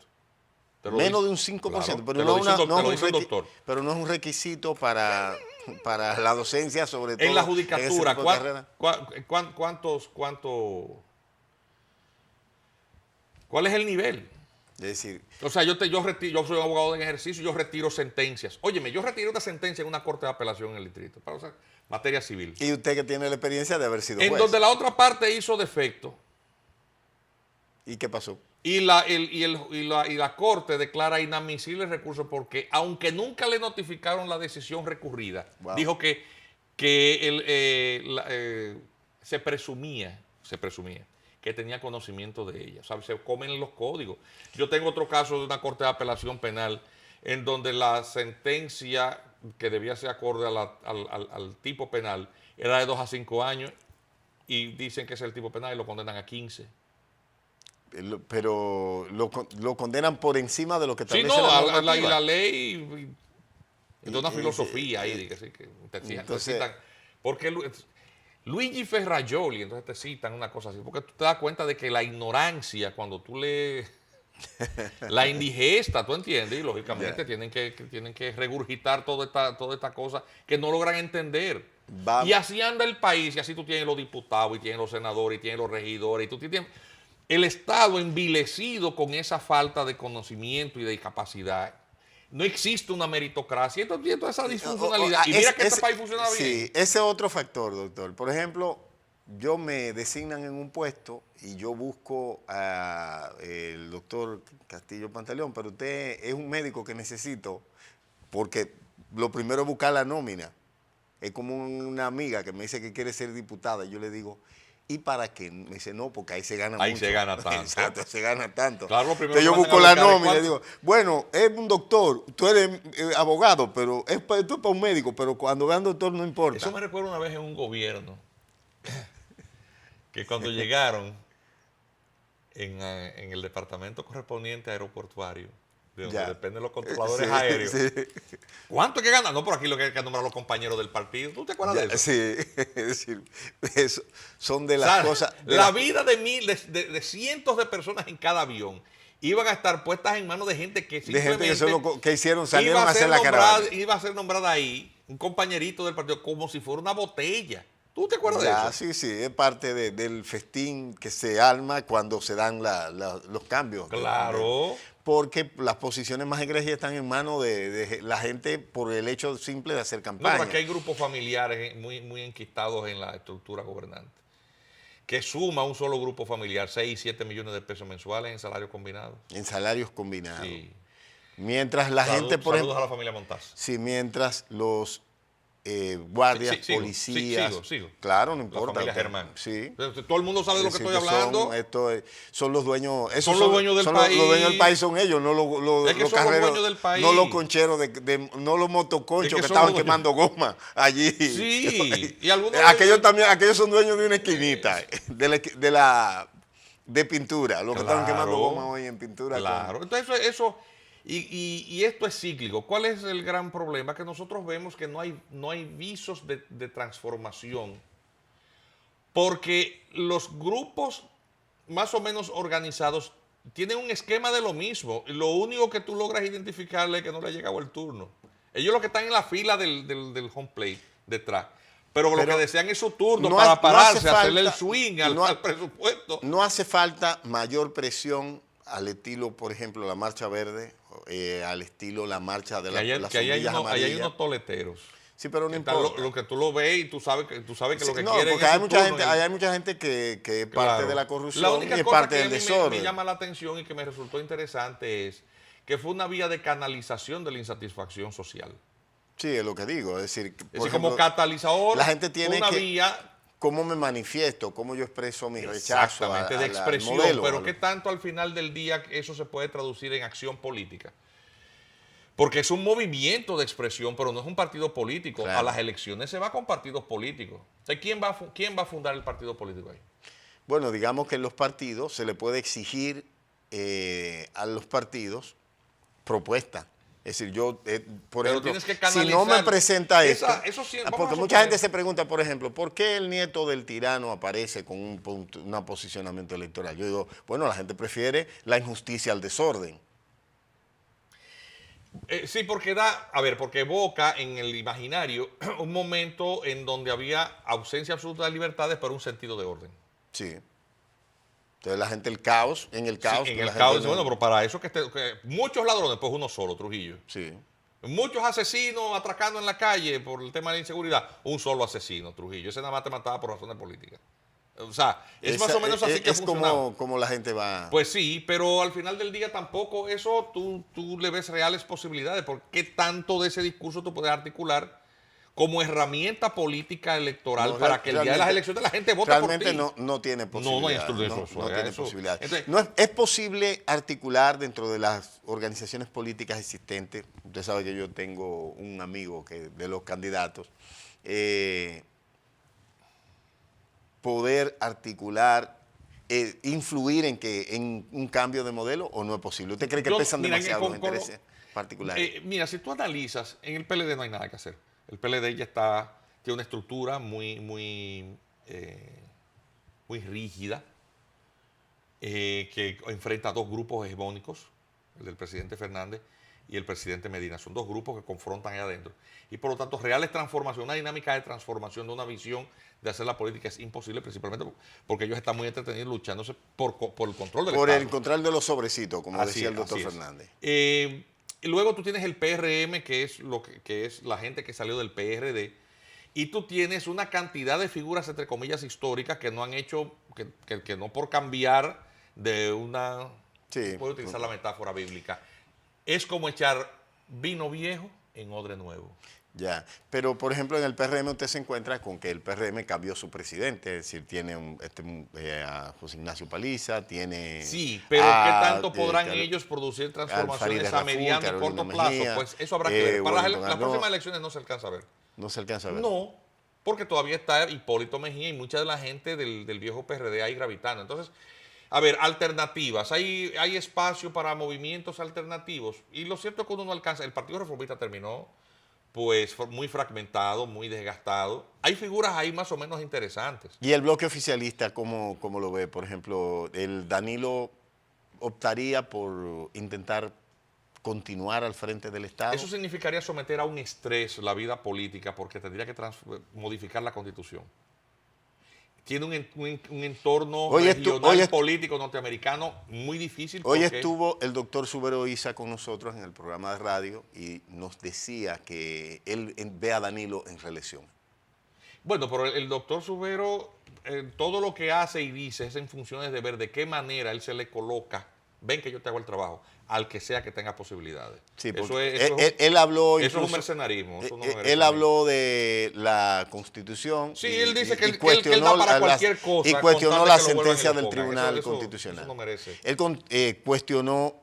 Menos de un 5%, Claro, pero, te lo dice un doctor. pero no es un requisito para la docencia, sobre todo. En la ese judicatura, tipo de carrera. ¿cuál es el nivel? Es decir, O sea, yo soy abogado en ejercicio, yo retiro sentencias. Óyeme, yo retiré una sentencia en una corte de apelación en el distrito, para usar materia civil. y usted que tiene la experiencia de haber sido En juez. donde la otra parte hizo defecto ¿Y qué pasó? y la corte declara inadmisible el recurso porque, aunque nunca le notificaron la decisión recurrida, Wow. dijo que se presumía que tenía conocimiento de ella. O sea, se comen los códigos. Yo tengo otro caso de una corte de apelación penal en donde la sentencia que debía ser acorde al tipo penal era de 2 a 5 años y dicen que es el tipo penal y lo condenan a 15. Pero lo condenan por encima de lo que Sí, establece no, la y normativa. la ley es de una Y- filosofía ahí, de que sí, que te entonces- citan. Porque Luigi Ferrajoli, entonces te citan una cosa así, porque tú te das cuenta de que la ignorancia, cuando tú lees la indigesta, tú entiendes, y lógicamente tienen que regurgitar toda esta cosa que no logran entender. Va- Y así anda el país, y así tú tienes los diputados, y tienes los senadores, y tienes los regidores, y tú tienes el Estado envilecido con esa falta de conocimiento y de capacidad. No existe una meritocracia, entonces toda esa disfuncionalidad. Y mira que este país funciona bien. Sí, ese otro factor, doctor. Por ejemplo, yo me designan en un puesto y yo busco al doctor Castillo Pantaleón, pero usted es un médico que necesito, porque lo primero es buscar la nómina. Es como una amiga que me dice que quiere ser diputada, y yo le digo, ¿y para qué? Me dice, no, porque ahí se gana mucho. Ahí se gana tanto. Exacto, se gana tanto. Claro, lo primero entonces yo que busco mandan la a buscar nómina y es le digo, bueno, es un doctor, tú eres abogado, pero esto es para un médico, pero cuando vean doctor no importa. Eso me recuerda una vez en un gobierno, que cuando llegaron en el departamento correspondiente aeroportuario, de donde Ya. dependen los controladores Sí, aéreos, sí. ¿cuánto es que ganan? No, por aquí lo que hay que nombrar a los compañeros del partido. ¿Tú te acuerdas de eso? Sí, es decir, eso son de O las sea, cosas. la vida de cientos de personas en cada avión iban a estar puestas en manos de gente que de simplemente gente que, que hicieron, salieron a hacer la caravana. iba a ser nombrada ahí un compañerito del partido como si fuera una botella. ¿Tú te acuerdas de eso? Sí, sí, es parte del festín que se arma cuando se dan los cambios. Claro. Porque las posiciones más egregias están en manos de la gente por el hecho simple de hacer No, campaña. pero aquí hay grupos familiares muy enquistados en la estructura gobernante, que suma un solo grupo familiar 6 y 7 millones de pesos mensuales en salarios combinados. En salarios combinados. Sí. Mientras la gente, por saludos ejemplo, a la familia Montaz. sí, mientras los guardias, Sigo, policías, sigo. claro, no La importa. familia Germán. Sí. Todo el mundo sabe de lo que Sí, estoy hablando. Son los dueños. Son los dueños del país. Los dueños del país son ellos, no Es que los son los carreros, dueños del país. no los concheros, no los motoconchos Es que que son estaban los quemando goma allí. Sí, y algunos aquellos son dueños de una esquinita de pintura, los que estaban quemando goma hoy en pintura. Claro, entonces eso y esto es cíclico. ¿Cuál es el gran problema? Que nosotros vemos que no hay visos de transformación, porque los grupos más o menos organizados tienen un esquema de lo mismo. Lo único que tú logras identificarle es que no le ha llegado el turno. Ellos los que están en la fila del home plate detrás. Pero lo que desean es su turno para pararse, hacerle el swing al presupuesto. No hace falta mayor presión al estilo, por ejemplo, la Marcha Verde, al estilo la marcha de las sombrillas amarillas. Ahí hay unos toleteros. Sí, pero no Está importa. lo que tú lo ves y tú sabes que lo que no, quieren porque es hay su mucha turno gente, hay mucha gente que es parte Claro. de la corrupción La única y es cosa parte que del a mí desorden. me llama la atención y que me resultó interesante es que fue una vía de canalización de la insatisfacción social. Sí, es lo que digo. Es decir, Es decir, como catalizador, la gente tiene una que vía cómo me manifiesto, cómo yo expreso mi rechazo exactamente de expresión, pero ¿qué tanto al final del día eso se puede traducir en acción política? Porque es un movimiento de expresión, pero no es un partido político. Claro. A las elecciones se va con partidos políticos. Entonces, ¿quién va a fundar el partido político ahí? Bueno, digamos que en los partidos se le puede exigir a los partidos propuestas. Es decir, yo, por Pero ejemplo, tienes que si no me canalizar presenta esto, eso sí, vamos porque a mucha suponer- gente se pregunta, por ejemplo, ¿por qué el nieto del tirano aparece con un posicionamiento electoral? Yo digo, bueno, la gente prefiere la injusticia al desorden. Sí, porque evoca en el imaginario un momento en donde había ausencia absoluta de libertades, pero un sentido de orden. Sí. Entonces la gente, en el caos. Sí, en pues, el la caos, gente no- bueno, pero para eso que muchos ladrones, pues uno solo, Trujillo. Sí. Muchos asesinos atracando en la calle por el tema de la inseguridad, un solo asesino, Trujillo. Ese nada más te mataba por razones políticas. O sea, es más o menos así que es funcionaba. como la gente va. Pues sí, pero al final del día tampoco eso tú le ves reales posibilidades, porque ¿qué tanto de ese discurso tú puedes articular como herramienta política electoral No, para que el día de las elecciones la gente vote por ti? Realmente no tiene posibilidad. No tiene eso. posibilidad. Entonces, Es posible articular dentro de las organizaciones políticas existentes. Usted sabe que yo tengo un amigo de los candidatos. Poder articular, influir en un cambio de modelo, o no es posible. ¿Usted cree que pesan demasiado los intereses particulares? Mira, si tú analizas, en el PLD no hay nada que hacer. El PLD ya tiene una estructura muy rígida, que enfrenta a dos grupos hegemónicos, el del presidente Fernández y el presidente Medina. Son dos grupos que confrontan ahí adentro. Y por lo tanto, reales transformaciones, una dinámica de transformación de una visión de hacer la política es imposible, principalmente porque ellos están muy entretenidos luchándose por el control del Por Estado. el control de los sobrecitos, como Así decía el es, doctor así es. Fernández. Y luego tú tienes el PRM, que es la gente que salió del PRD Y tú tienes una cantidad de figuras, entre comillas, históricas que no han hecho, que no por cambiar de una... Sí. Puedo utilizar la metáfora bíblica. Es como echar vino viejo en odre nuevo. Ya, pero por ejemplo en el PRM usted se encuentra con que el PRM cambió su presidente, es decir, tiene a José Ignacio Paliza, tiene... Sí, pero ¿qué tanto podrán ellos producir transformaciones a mediano y corto plazo? Pues eso habrá que ver. Para las próximas elecciones no se alcanza a ver. No se alcanza a ver. No, porque todavía está Hipólito Mejía y mucha de la gente del viejo PRD ahí gravitando. Entonces, a ver, alternativas. Hay espacio para movimientos alternativos. Y lo cierto es que uno no alcanza. El Partido Reformista terminó pues muy fragmentado, muy desgastado. Hay figuras ahí más o menos interesantes. ¿Y el bloque oficialista cómo lo ve? Por ejemplo, el Danilo optaría por intentar continuar al frente del Estado. Eso significaría someter a un estrés la vida política porque tendría que modificar la Constitución. Tiene un entorno regional político norteamericano muy difícil. Hoy estuvo el doctor Subero Isa con nosotros en el programa de radio y nos decía que él ve a Danilo en reelección. Bueno, pero el doctor Subero, todo lo que hace y dice es en funciones de ver de qué manera él se le coloca, ven que yo te hago el trabajo, al que sea que tenga posibilidades. Sí, él habló incluso, eso es un mercenarismo. Él habló de la Constitución. Sí, él dice que él da para cualquier cosa. Y cuestionó la sentencia del Tribunal Constitucional. Eso no merece. Él cuestionó,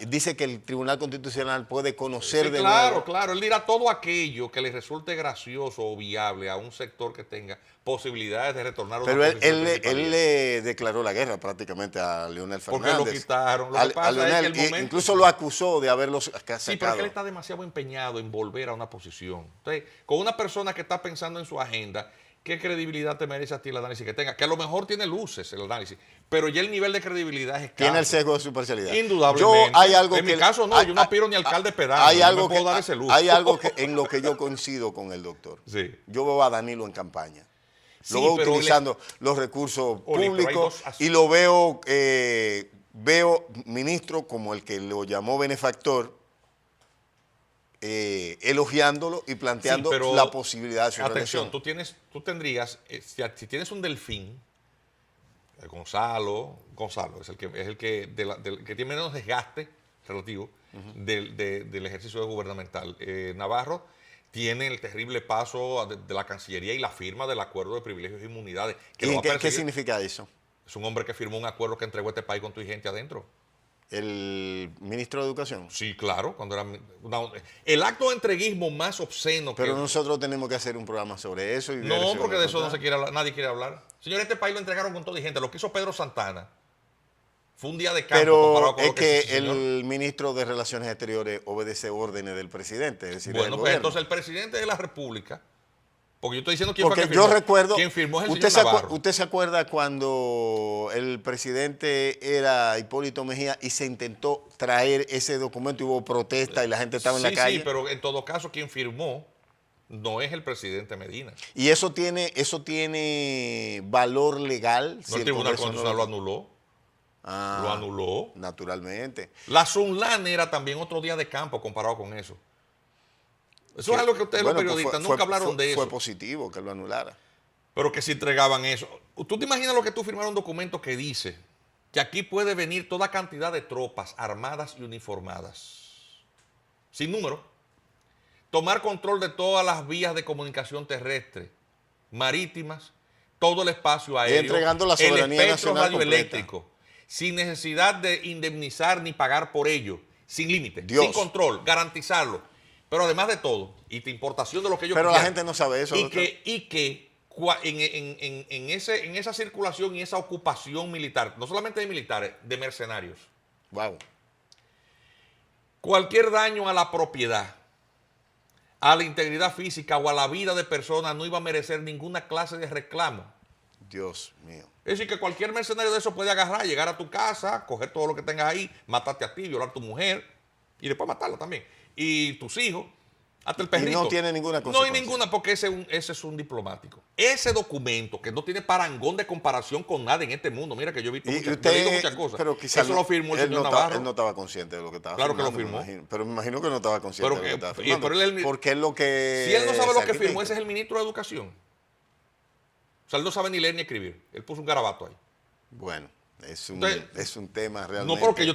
dice que el Tribunal Constitucional puede conocer de nuevo. Claro. Él dirá todo aquello que le resulte gracioso o viable a un sector que tenga posibilidades de retornar a una posición. Pero él le declaró la guerra prácticamente a Leonel Fernández. Porque lo quitaron. Lo que pasa es que el momento... Incluso lo acusó de haberlos sacado. Sí, pero es que él está demasiado empeñado en volver a una posición. Entonces, con una persona que está pensando en su agenda, ¿qué credibilidad te merece a ti el análisis que tenga? Que a lo mejor tiene luces el análisis, pero ya el nivel de credibilidad es escaso. Tiene el sesgo de su parcialidad. Indudablemente. En mi caso no, yo no aspiro ni alcalde pedáneo. Hay algo en lo que yo coincido con el doctor. Sí. Yo veo a Danilo en campaña. Lo veo utilizando los recursos públicos y lo veo ministro como el que lo llamó benefactor, elogiándolo y planteando la posibilidad de su reelección. Atención, tú tendrías, si tienes un delfín, Gonzalo es el que tiene menos desgaste relativo del ejercicio gubernamental. Navarro tiene el terrible paso de la Cancillería y la firma del acuerdo de privilegios e inmunidades. ¿Qué significa eso? Es un hombre que firmó un acuerdo que entregó este país con tu gente adentro. ¿El ministro de Educación? Sí, claro. El acto de entreguismo más obsceno. Pero nosotros tenemos que hacer un programa sobre eso. No, porque de eso no se quiere hablar, nadie quiere hablar. Señor, este país lo entregaron con toda gente. Lo que hizo Pedro Santana fue un día de campo. Pero es que el ministro de Relaciones Exteriores obedece órdenes del presidente. Es decir, bueno, pues entonces el presidente de la República... Porque yo estoy diciendo quién fue que firmó. Yo recuerdo, quien firmó es el señor Navarro. ¿Usted se acuerda cuando el presidente era Hipólito Mejía y se intentó traer ese documento y hubo protesta y la gente estaba en la calle? Sí, pero en todo caso quien firmó no es el presidente Medina. ¿Y eso tiene valor legal? No, el Tribunal Constitucional lo anuló. Lo anuló. Naturalmente. La Sunlan era también otro día de campo comparado con eso. Eso es algo que ustedes los periodistas nunca hablaron de eso. Fue positivo que lo anulara. Pero que si entregaban eso. ¿Tú te imaginas lo que tú firmaras un documento que dice que aquí puede venir toda cantidad de tropas armadas y uniformadas? Sin número. Tomar control de todas las vías de comunicación terrestre, marítimas, todo el espacio aéreo, y entregando la soberanía el espectro nacional radioeléctrico, sin necesidad de indemnizar ni pagar por ello, sin límite, sin control, garantizarlo. Pero además de todo, y de importación de lo que ellos Pero la gente no sabe eso. Y que en esa circulación y esa ocupación militar, no solamente de militares, de mercenarios. Wow. Cualquier daño a la propiedad, a la integridad física o a la vida de personas no iba a merecer ninguna clase de reclamo. Dios mío. Es decir, que cualquier mercenario de eso puede agarrar, llegar a tu casa, coger todo lo que tengas ahí, matarte a ti, violar a tu mujer y después matarla también. Y tus hijos, Hasta el perrito. Y no tiene ninguna No consecuencia. hay ninguna, porque ese es un diplomático. Ese documento, que no tiene parangón de comparación con nada en este mundo. Mira que yo he visto Y muchas, usted, yo he leído muchas cosas. pero quizás Eso lo firmó el él señor no Navarro. Él no estaba consciente de lo que estaba Claro que lo firmando, me firmó. imagino. Pero me imagino que no estaba consciente Pero de lo que que- estaba y- firmando. pero él- porque es lo que... Si él no sabe lo se que firmó, arquitecta. ese es el ministro de Educación. O sea, él no sabe ni leer ni escribir. Él puso un garabato ahí. Bueno, es Entonces, un tema realmente... No, porque yo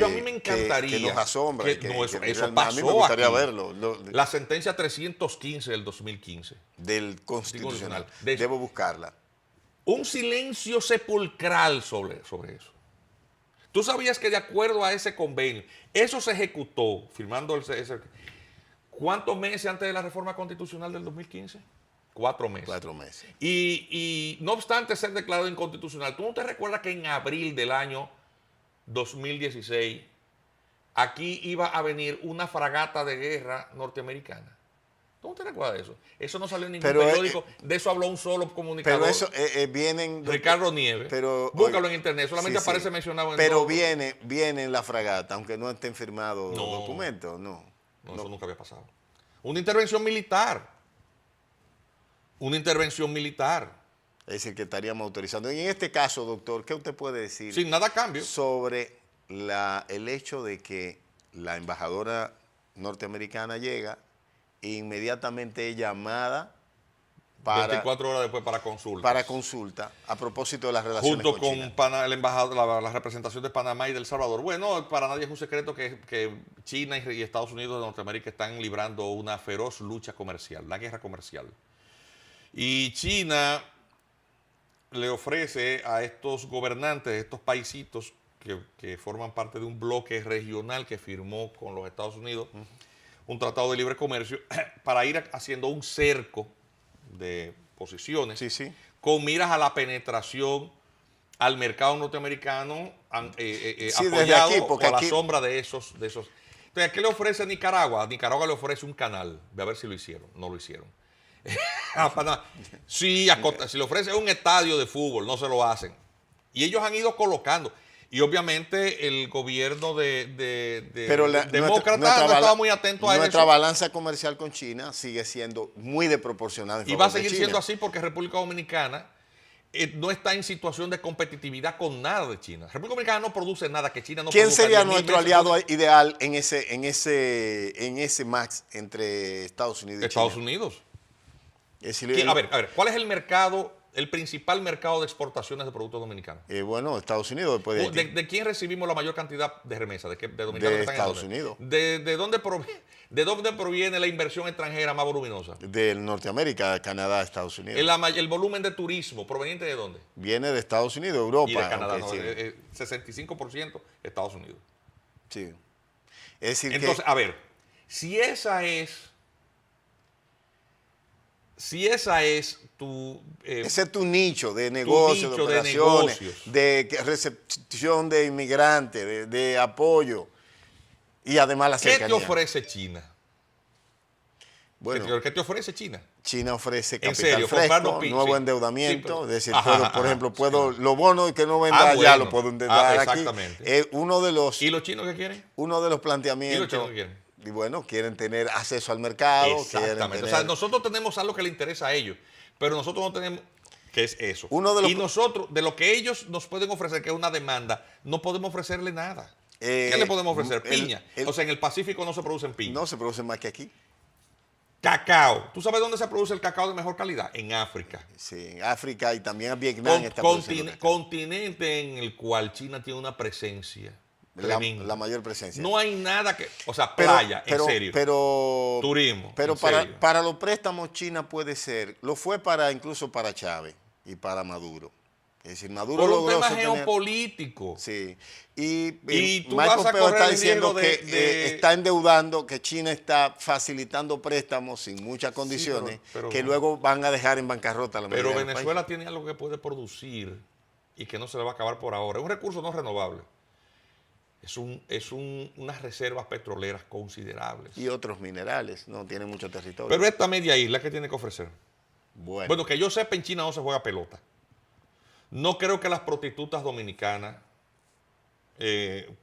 a mí me encantaría. Que nos asombra. que- que- no, eso, que eso realmente pasó a mí me gustaría aquí. verlo. La sentencia 315 del 2015. Del Constitucional. De- Debo buscarla. Un silencio sepulcral sobre eso. Tú sabías que de acuerdo a ese convenio, eso se ejecutó, firmando ¿cuántos meses antes de la reforma constitucional del 2015? 4 meses. 4 meses. Y no obstante ser declarado inconstitucional, ¿tú no te recuerdas que en abril del año 2016 aquí iba a venir una fragata de guerra norteamericana? ¿Tú no te recuerdas de eso? Eso no salió en ningún Pero, periódico, de eso habló un solo comunicador. Pero eso vienen... Ricardo Nieves. Pero, Búscalo oye, en internet, solamente sí, aparece sí. mencionado en Pero todo. viene en la fragata, aunque no estén firmados No. los documentos, no. No, eso nunca había pasado. Una intervención militar. Es decir, que estaríamos autorizando. Y en este caso, doctor, ¿qué usted puede decir Sin nada a cambio. sobre el hecho de que la embajadora norteamericana llega e inmediatamente es llamada 24 horas después para consulta. a propósito de las relaciones Junto con China? con el embajador, la representación de Panamá y de El Salvador. Bueno, para nadie es un secreto que China y Estados Unidos de Norteamérica están librando una feroz lucha comercial, una guerra comercial. Y China le ofrece a estos gobernantes, estos paisitos que forman parte de un bloque regional que firmó con los Estados Unidos un tratado de libre comercio para ir haciendo un cerco de posiciones Sí, sí. con miras a la penetración al mercado norteamericano desde apoyado aquí, porque o a la aquí- sombra de esos. Entonces, ¿qué le ofrece Nicaragua? Nicaragua le ofrece un canal. Ve a ver si lo hicieron. No lo hicieron. A Panamá. Sí, si le ofrece un estadio de fútbol, no se lo hacen. Y ellos han ido colocando. Y obviamente el gobierno Pero demócrata no estaba muy atento a nuestra eso. balanza comercial con China sigue siendo muy desproporcionada. en Y va a favor de seguir China. siendo así porque República Dominicana no está en situación de competitividad con nada de China. República Dominicana no produce nada que China no ¿Quién produzca, sería 10.000 nuestro veces aliado produce ideal en ese match entre Estados Unidos y Estados China? Unidos? Es decir, A ver, ¿cuál es el principal mercado de exportaciones de productos dominicanos? bueno, Estados Unidos después de Haití. ¿De quién recibimos la mayor cantidad de remesas? ¿De dominicanos De que están en Estados dónde? Unidos. ¿De dónde proviene la inversión extranjera más voluminosa? De Norteamérica, de Canadá, Estados Unidos. El volumen de turismo, ¿proveniente de dónde? Viene de Estados Unidos, Europa. Y de Canadá, aunque no, 65% Estados Unidos. sí. Es decir, Entonces, a ver, si esa es tu... ese es tu nicho de negocios, nicho de de operaciones, negocios. de recepción de inmigrantes, de apoyo y además la ¿Qué cercanía. te ofrece China? Bueno, ¿Qué te ofrece China? Chiina ofrece En capital serio, fresco, comprarnos nuevo sí. endeudamiento, Sí, pero- es decir, Ajá, puedo, ajá, por ejemplo, sí. los bonos que no venda allá bueno. los puedo endeudar aquí. Exactamente. Uno de los ¿Y los chinos qué quieren? planteamientos. ¿Y los chinos qué quieren? Y bueno, quieren tener acceso al mercado, quieren Exactamente. tener... O sea, nosotros tenemos algo que le interesa a ellos, pero nosotros no tenemos... ¿Qué es eso? Uno de los- Y nosotros, de lo que ellos nos pueden ofrecer, que es una demanda, no podemos ofrecerle nada. ¿Qué le podemos ofrecer? Piña. O sea, en el Pacífico no se producen piña. No se produce más que aquí. Cacao. ¿Tú sabes dónde se produce el cacao de mejor calidad? En África. Sí, en África y también en Vietnam está produciendo cacao. Continente en el cual China tiene una presencia tremenda. la mayor presencia. No hay nada que... O sea, Pero- playa, pero- en serio. Pero, Turismo, Pero en serio. para los préstamos China puede ser, lo fue incluso para Chávez y para Maduro. Es decir, Maduro Por un logró tema sostener- geopolítico. Sí. Y tú Michael vas a Pompeo correr está el diciendo riesgo que de- está endeudando, que China está facilitando préstamos sin muchas condiciones, pero- que luego van a dejar en bancarrota a la mayoría Pero de los Venezuela tiene algo que puede producir y que no se le va a acabar por ahora. Es un recurso no renovable. Es unas reservas petroleras considerables. países. Y otros minerales, no tienen mucho territorio. Pero esta media isla, ¿qué tiene que ofrecer? bueno, Bueno, que yo sepa, en China no se juega pelota. No creo que las prostitutas dominicanas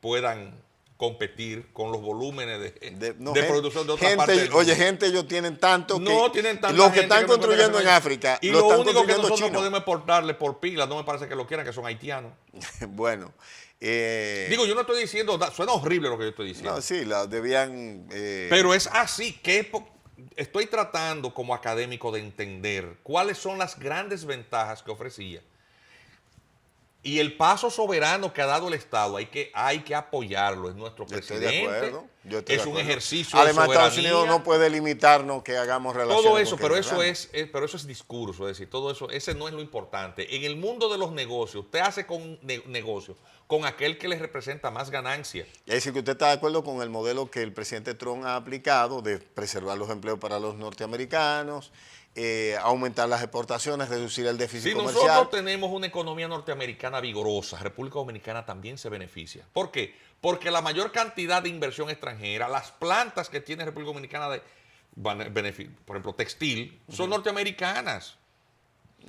puedan competir con los volúmenes de gente, producción de otra parte del mundo. Oye, gente, ellos tienen tanto No que tienen tanta los que gente están no construyendo encuentran en África, y lo lo están único que construyendo nosotros chinos. podemos exportarle por pilas, no me parece que lo quieran, que son haitianos. Bueno. Digo, yo no estoy diciendo, suena horrible lo que yo estoy diciendo. No, sí, la debían... Pero es así que estoy tratando como académico de entender cuáles son las grandes ventajas que ofrecía. Y el paso soberano que ha dado el Estado, hay que apoyarlo. Es nuestro presidente. Estoy de acuerdo. Yo estoy es de un acuerdo. ejercicio Además, de soberanía. Estados Unidos no puede limitarnos que hagamos relaciones. Todo eso, con pero quien eso es discurso, es decir, todo eso, ese no es lo importante. En el mundo de los negocios, usted hace negocios con aquel que le representa más ganancia. Es decir, que usted está de acuerdo con el modelo que el presidente Trump ha aplicado de preservar los empleos para los norteamericanos, aumentar las exportaciones, reducir el déficit Si comercial. nosotros tenemos una economía norteamericana vigorosa, República Dominicana también se beneficia. ¿Por qué? Porque la mayor cantidad de inversión extranjera, las plantas que tiene República Dominicana de por ejemplo, textil, son norteamericanas.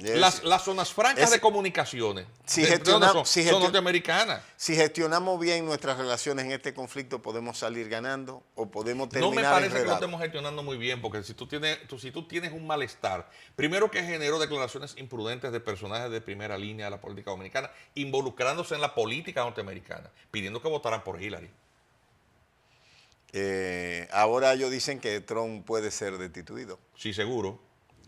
Las zonas francas de comunicaciones son norteamericanas. Si gestionamos bien nuestras relaciones en este conflicto, podemos salir ganando o podemos terminar No me parece que lo enredados. estemos gestionando muy bien, porque si tú tienes un malestar, primero que generó declaraciones imprudentes de personajes de primera línea de la política dominicana, involucrándose en la política norteamericana, pidiendo que votaran por Hillary. Ahora ellos dicen que Trump puede ser destituido. Sí, seguro.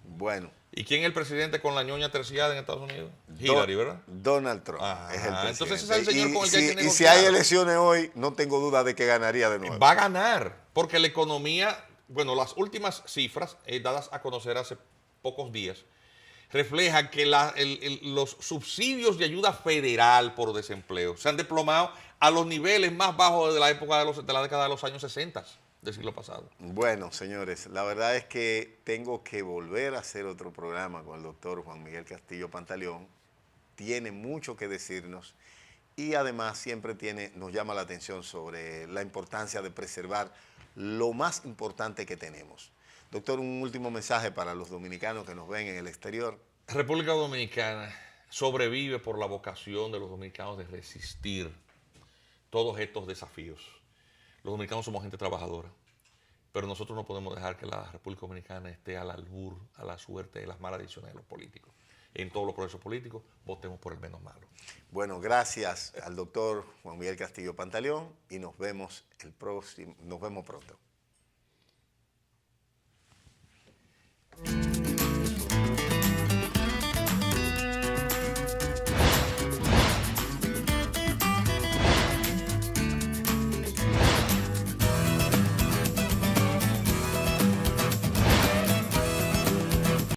Bueno. ¿Y quién es el presidente con la ñoña terciada en Estados Unidos? Hillary, ¿verdad? Donald Trump es el presidente. Entonces ese es el señor con el que hay que negociar. Y si hay elecciones hoy, no tengo duda de que ganaría de nuevo. Va a ganar, porque la economía, bueno, las últimas cifras dadas a conocer hace pocos días, reflejan que los subsidios de ayuda federal por desempleo se han desplomado a los niveles más bajos de la época de la década de los años 60 del siglo pasado. Bueno, señores, la verdad es que tengo que volver a hacer otro programa con el doctor Juan Miguel Castillo Pantaleón. Tiene mucho que decirnos y además siempre nos llama la atención sobre la importancia de preservar lo más importante que tenemos. Doctor, un último mensaje para los dominicanos que nos ven en el exterior. República Dominicana sobrevive por la vocación de los dominicanos de resistir todos estos desafíos. Los dominicanos somos gente trabajadora, pero nosotros no podemos dejar que la República Dominicana esté al albur, a la suerte de las malas decisiones de los políticos. En todos los procesos políticos, votemos por el menos malo. Bueno, gracias al doctor Juan Miguel Castillo Pantaleón y nos vemos pronto.